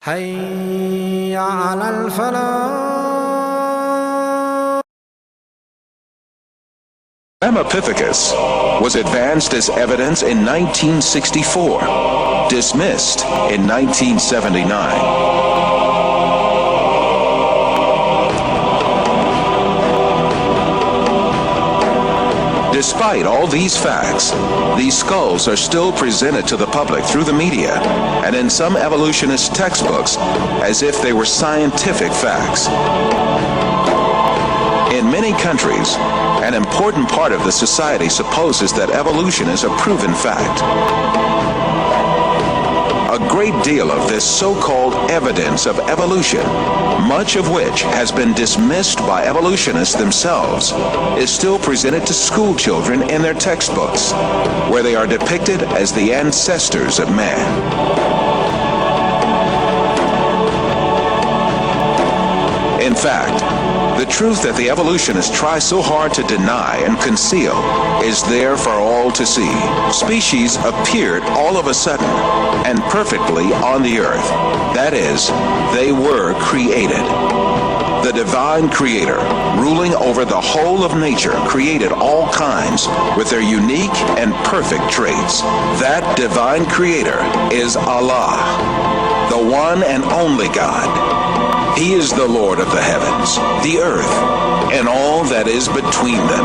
حي على الفلاح. Epipithecus was advanced as evidence in 1964, dismissed in 1979. Despite all these facts, these skulls are still presented to the public through the media and in some evolutionist textbooks as if they were scientific facts. In many countries, an important part of the society supposes that evolution is a proven fact. A great deal of this so-called evidence of evolution, much of which has been dismissed by evolutionists themselves, is still presented to school children in their textbooks, where they are depicted as the ancestors of man. In fact, the truth that the evolutionists try so hard to deny and conceal is there for all to see. Species appeared all of a sudden and perfectly on the earth. That is, they were created. The divine creator, ruling over the whole of nature, created all kinds with their unique and perfect traits. That divine creator is Allah, the one and only God. He is the Lord of the heavens, the earth, and all that is between them.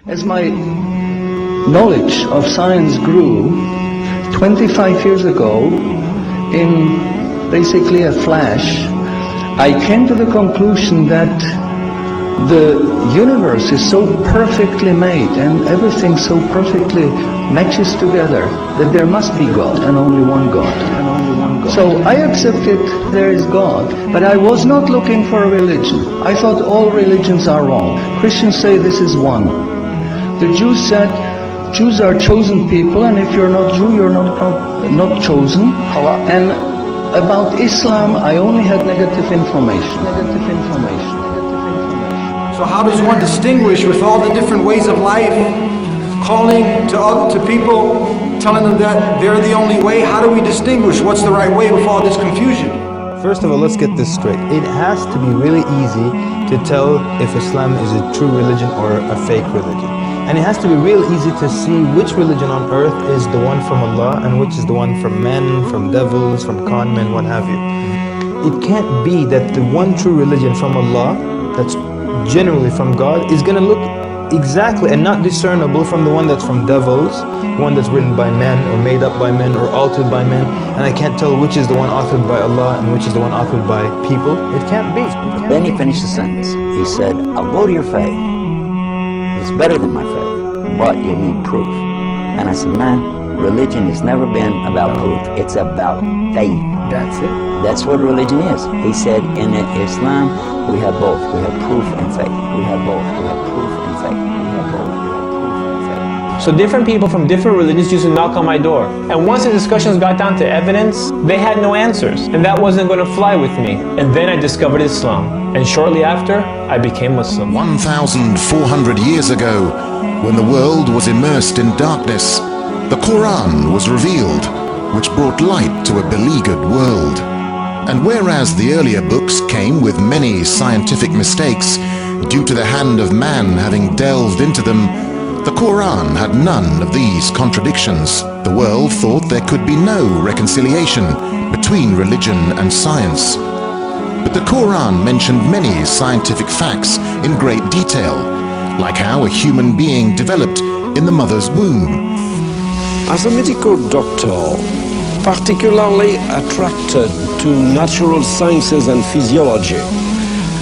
As my knowledge of science grew, 25 years ago, in basically a flash, I came to the conclusion that the universe is so perfectly made and everything so perfectly matches together that there must be God and only one God. So I accepted there is God, but I was not looking for a religion. I thought all religions are wrong. Christians say this is one. The Jews said Jews are chosen people, and if you're not Jew, you're not chosen. And about Islam, I only had negative information. So how does one distinguish with all the different ways of life, calling to people, telling them that they're the only way? How do we distinguish what's the right way with all this confusion? First of all, let's get this straight. It has to be really easy to tell if Islam is a true religion or a fake religion. And it has to be real easy to see which religion on earth is the one from Allah and which is the one from men, from devils, from con men, what have you. It can't be that the one true religion from Allah, that's generally from God, is going to look exactly and not discernible from the one that's from devils, one that's written by men or made up by men or altered by men, and I can't tell which is the one authored by Allah and which is the one authored by people. It can't be. Then he finished the sentence. He said, I'll go to your faith. It's better than my faith, but you'll need proof. And I said, man, religion has never been about proof. It's about faith. That's it. That's what religion is. He said, in Islam, we have both. We have proof and faith. We have both. We have proof and faith. We have both. We have proof and faith. So different people from different religions used to knock on my door. And once the discussions got down to evidence, they had no answers. And that wasn't going to fly with me. And then I discovered Islam. And shortly after, I became Muslim. 1,400 years ago, when the world was immersed in darkness, the Quran was revealed, which brought light to a beleaguered world. And whereas the earlier books came with many scientific mistakes, due to the hand of man having delved into them, the Quran had none of these contradictions. The world thought there could be no reconciliation between religion and science. But the Quran mentioned many scientific facts in great detail, like how a human being developed in the mother's womb. As a medical doctor, particularly attracted to natural sciences and physiology,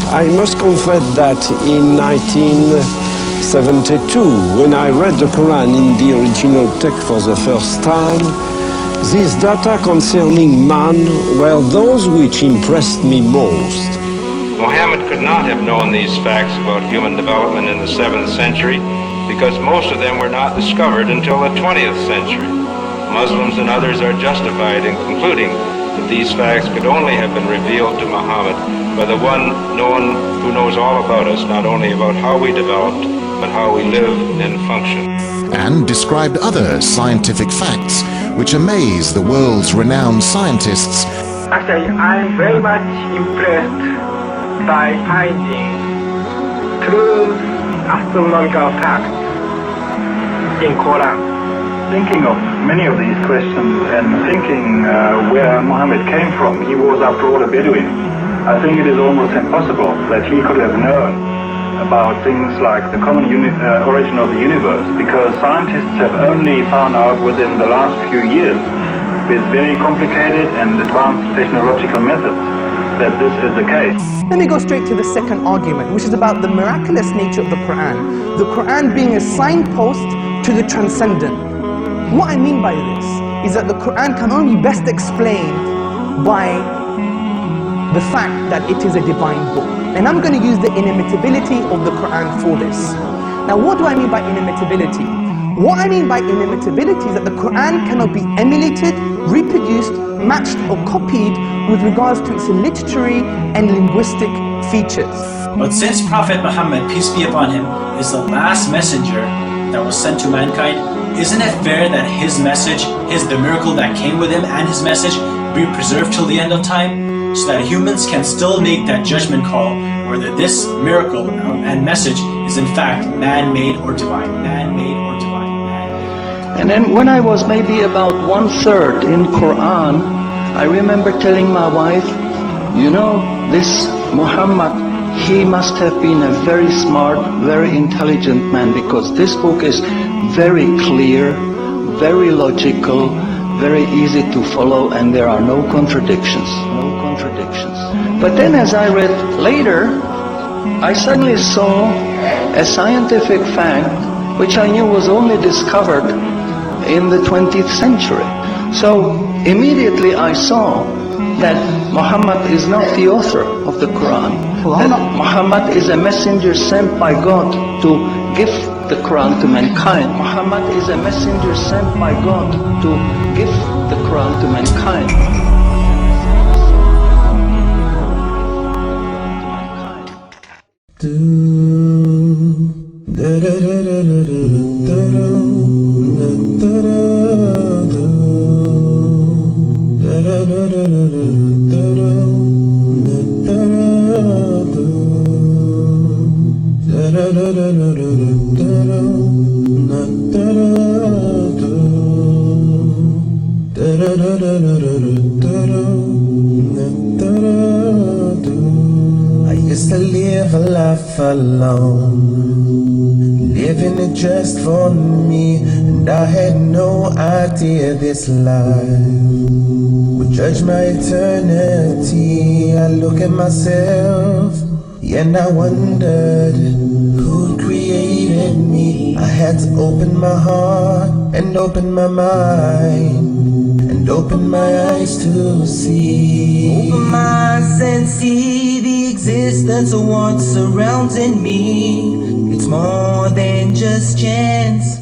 I must confess that in 1972, when I read the Quran in the original text for the first time, these data concerning man were those which impressed me most. Muhammad could not have known these facts about human development in the 7th century because most of them were not discovered until the 20th century. Muslims and others are justified in concluding that these facts could only have been revealed to Muhammad by the one who knows all about us, not only about how we developed, but how we live and function. And described other scientific facts which amaze the world's renowned scientists. Actually, I'm very much impressed by finding true astronomical facts in Quran. Thinking of many of these questions and thinking where Muhammad came from, he was after all a Bedouin. I think it is almost impossible that he could have known about things like the common origin of the universe, because scientists have only found out within the last few years, with very complicated and advanced technological methods, that this is the case. Let me go straight to the second argument, which is about the miraculous nature of the Quran. The Quran being a signpost to the transcendent. What I mean by this is that the Quran can only be best explained by the fact that it is a divine book. And I'm going to use the inimitability of the Quran for this. Now, what do I mean by inimitability? What I mean by inimitability is that the Quran cannot be emulated, reproduced, matched or copied with regards to its literary and linguistic features. But since Prophet Muhammad, peace be upon him, is the last messenger that was sent to mankind, isn't it fair that his message, the miracle that came with him and his message be preserved till the end of time, so that humans can still make that judgment call whether this miracle and message is in fact man-made or divine, man-made or divine, man-made. And then when I was maybe about 1/3 in Quran, I remember telling my wife, you know, this Muhammad, he must have been a very smart, very intelligent man, because this book is very clear, very logical, very easy to follow, and there are no contradictions. No contradictions. But then as I read later, I suddenly saw a scientific fact which I knew was only discovered in the 20th century. So immediately I saw that Muhammad is not the author of the Quran. That Muhammad is a messenger sent by God to give the Quran to mankind. Muhammad is a messenger sent by God to give the Quran to mankind. I used to live a life alone, living it just for me, and I had no idea this life would judge my eternity. I look at myself, and I wondered who created me. I had to open my heart and open my mind and open my eyes to see. Open my eyes and see the existence of what's surrounding me. It's more than just chance.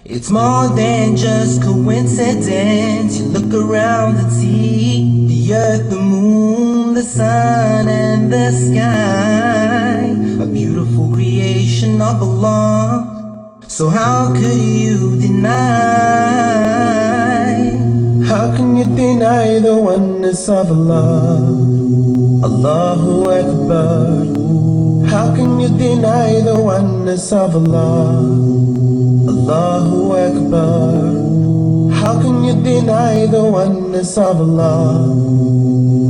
It's more than just coincidence. You look around and see the earth, the moon, the sun and the sky, a beautiful creation of Allah. So how could you deny? How can you deny the oneness of Allah? Allahu Akbar. How can you deny the oneness of Allah? Allahu Akbar. How can you deny the oneness of Allah?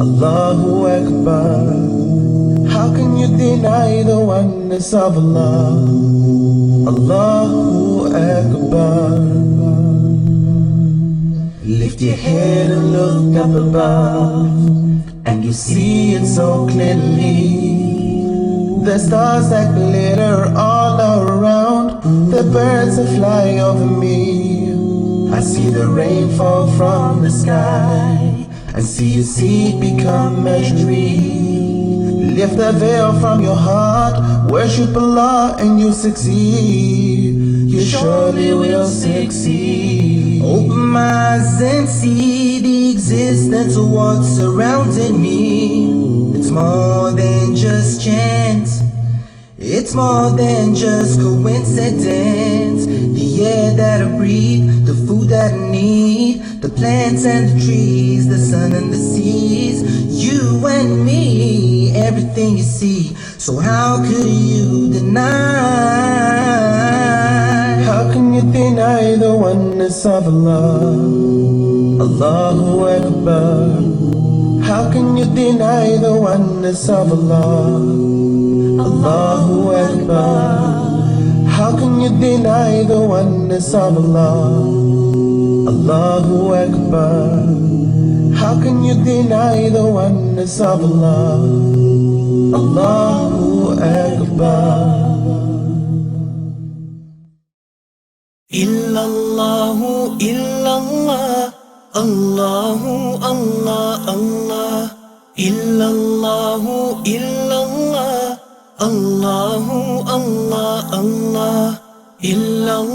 Allahu Akbar. How can you deny the oneness of Allah? Allahu Akbar. Lift your head and look up above, and you see it so clearly. The stars that glitter all around, the birds that fly over me. I see the rain fall from the sky, and see a seed become a tree. Lift the veil from your heart, worship Allah and you succeed. You surely will succeed. Open my eyes and see the existence of what's surrounding me. It's more than just chance. It's more than just coincidence. The air that I breathe, the food that I need, the plants and the trees, the sun and the seas, you and me, everything you see. So how could you deny? How can you deny the oneness of Allah? Allahu Akbar. How can you deny the oneness of Allah? Allahu Akbar. How can you deny the oneness of Allah? Allahu Akbar. How can you deny the oneness of Allah? Allahu Akbar. Illallahu illallah, Allahu Allah Allah. Illallahu illallah, Allahu Allah Allah. Illallah.